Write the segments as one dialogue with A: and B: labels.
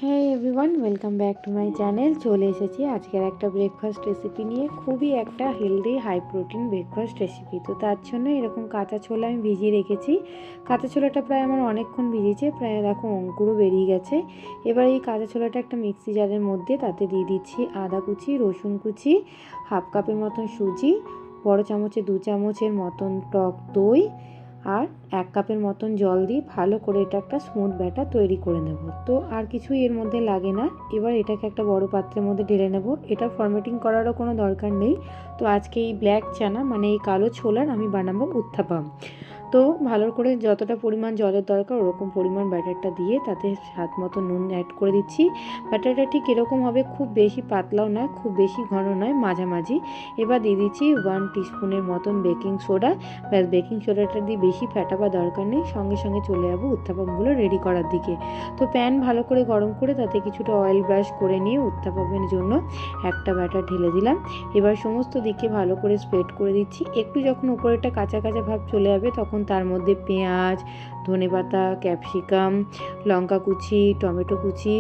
A: হ্যাঁ everyone, welcome back to my channel. চলে এসেছি আজকের একটা ব্রেকফাস্ট রেসিপি নিয়ে। খুবই একটা healthy high protein breakfast recipe. তো তার জন্য এরকম কাঁচা ছোলা আমি ভিজিয়ে রেখেছি। কাঁচা ছোলাটা প্রায় আমার অনেকক্ষণ ভিজিয়েছে, প্রায় দেখো অঙ্কুরও বেরিয়ে গেছে। এবার এই কাঁচা ছোলাটা একটা মিক্সি জারের মধ্যে তাতে দিয়ে দিচ্ছি আদা কুচি, রসুন কুচি, হাফ কাপের মতন সুজি, বড় চামচে 2 চামচের মতন টক দই আর 1 কাপের মতন জল দিয়ে ভালো করে এটা একটা স্মুথ ব্যাটার তৈরি করে নেব। তো আর কিছুই এর মধ্যে লাগে না। এবার এটাকে একটা বড় পাত্রের মধ্যে ঢেলে নেব। এটা ফরমেটিং করারও কোনো দরকার নেই। তো আজকে এই ব্ল্যাক চানা মানে এই কালো ছোলার আমি বানাবো উত্থাপাম। তো ভালো করে যতটা পরিমাণ জলের দরকার ওরকম পরিমাণ ব্যাটারটা দিয়ে তাতে স্বাদ মতো নুন অ্যাড করে দিচ্ছি। ব্যাটারটা ঠিক এরকম হবে, খুব বেশি পাতলাও নয়, খুব বেশি ঘন নয়, মাঝামাঝি। এবার দিয়ে দিচ্ছি 1 টিস্পুনের মতন বেকিং সোডা। ব্যাস, বেকিং সোডাটা দিয়ে বেশি ফেটাবার দরকার নেই। সঙ্গে সঙ্গে চলে যাবো উত্থাপমগুলো রেডি করার দিকে। তো প্যান ভালো করে গরম করে তাতে কিছুটা অয়েল ব্রাশ করে নিয়ে উত্থাপমের জন্য একটা ব্যাটার ঢেলে দিলাম। এবার সমস্ত দিকে ভালো করে স্প্রেড করে দিচ্ছি। একটু যখন উপরেটা কাঁচা কাঁচা ভাব চলে যাবে তখন তার মধ্যে পেঁয়াজ, ধনেপাতা, ক্যাপসিকাম, লঙ্কা কুচি, টমেটো কুচি,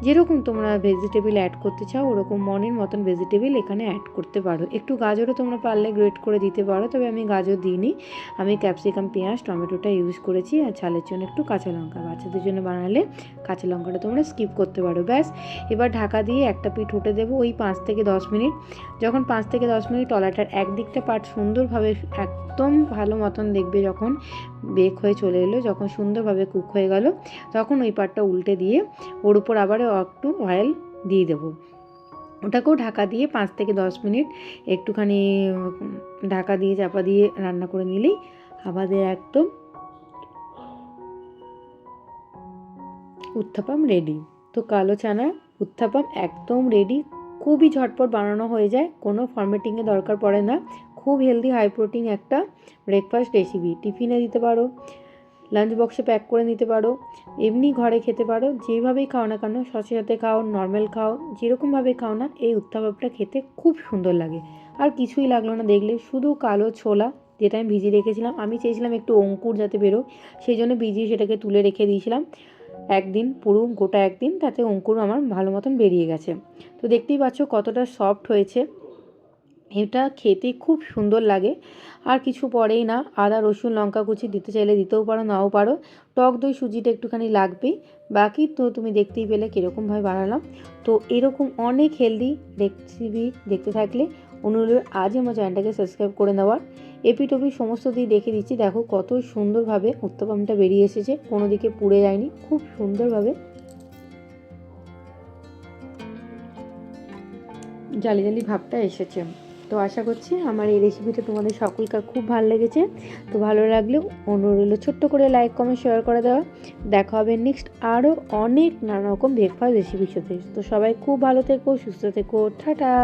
A: যেরকম তোমরা ভেজিটেবল অ্যাড করতে চাও ওরকম মনের মতন ভেজিটেবল এখানে অ্যাড করতে পারো। একটু গাজরও তোমরা পারলে গ্রেট করে দিতে পারো, তবে আমি গাজর দিইনি। আমি ক্যাপসিকাম, পেঁয়াজ, টমেটোটা ইউজ করেছি। আর ঝালের জন্য একটু কাঁচা লঙ্কা, বাচ্চাদের জন্য বানালে কাঁচা লঙ্কাটা তোমরা স্কিপ করতে পারো। ব্যাস, এবার ঢাকা দিয়ে একটা পিঠ হতে দেবো ওই 5 থেকে 10 মিনিট। যখন 5 থেকে 10 মিনিট তলাটার একদিকটা পাট সুন্দরভাবে একদম ভালো মতন দেখবে যখন বেক হয়ে চলে এলো, যখন সুন্দরভাবে কুক হয়ে গেল, তখন ওই পাটটা উল্টে দিয়ে ওর উপর আবার একটু অয়েল দিয়ে দেবো। ওটাকেও ঢাকা দিয়ে 5 থেকে 10 মিনিট একটুখানি ঢাকা দিয়ে চাপা দিয়ে রান্না করে নিলেই আমাদের একদম উত্থাপাম রেডি। তো কালো চানা উত্থাপাম একদম রেডি। খুবই ঝটপট বানানো হয়ে যায়, কোনো ফরমেটিংয়ে দরকার পড়ে না। খুব হেলদি হাই প্রোটিন একটা ব্রেকফাস্ট রেসিপি। টিফিনে দিতে পারো, লাঞ্চ বক্সে প্যাক করে নিতে পারো, এমনি ঘরে খেতে পারো। যেভাবেই খাও না কেন, সসের সাথে খাও, নর্মাল খাও, যেরকমভাবে খাও না, এই উত্থাপামটা খেতে খুব সুন্দর লাগে। আর কিছুই লাগলো না দেখলে, শুধু কালো ছোলা যেটা আমি ভিজিয়ে রেখেছিলাম। আমি চেয়েছিলাম একটু অঙ্কুর যাতে বেরো, সেই জন্য ভিজিয়ে সেটাকে তুলে রেখে দিয়েছিলাম একদিন, পুরো গোটা একদিন, তাতে অঙ্কুর আমার ভালো মতন বেরিয়ে গেছে। তো দেখতেই পাচ্ছ কতটা সফট হয়েছে। এটা খেতে খুব সুন্দর লাগে। আর কিছু পড়েই না, আদা, রসুন, লঙ্কা কুচি দিতে চাইলে দিতেও পারো, নাও পারো। টক দই, সুজিটা একটুখানি লাগবেই। বাকি তো তুমি দেখতেই পেলে কীরকমভাবে বানালাম। তো এরকম অনেক হেলদি রেসিপি দেখতে থাকলে অনুরোধ আজই আমার চ্যানেলটাকে সাবস্ক্রাইব করে নেওয়ার। এপিটোপি সমস্ত দিয়ে দেখে দিচ্ছি, দেখো কত সুন্দরভাবে উত্তপমটা বেরিয়ে এসেছে, কোনো দিকে পুড়ে যায়নি, খুব সুন্দরভাবে জালি জালি ভাবটা এসেছে। তো আশা করছি আমার এই রেসিপিটা তোমাদের সকলকার খুব ভালো লেগেছে। তো ভালো লাগলেও অনুরোধ রইল ছোট্ট করে লাইক, কমেন্ট, শেয়ার করে দেওয়া। দেখা হবে নেক্সট আরও অনেক নানা রকম ব্রেকফাস্ট রেসিপির সাথে। তো সবাই খুব ভালো থেকো, সুস্থ থেকো, টাটা।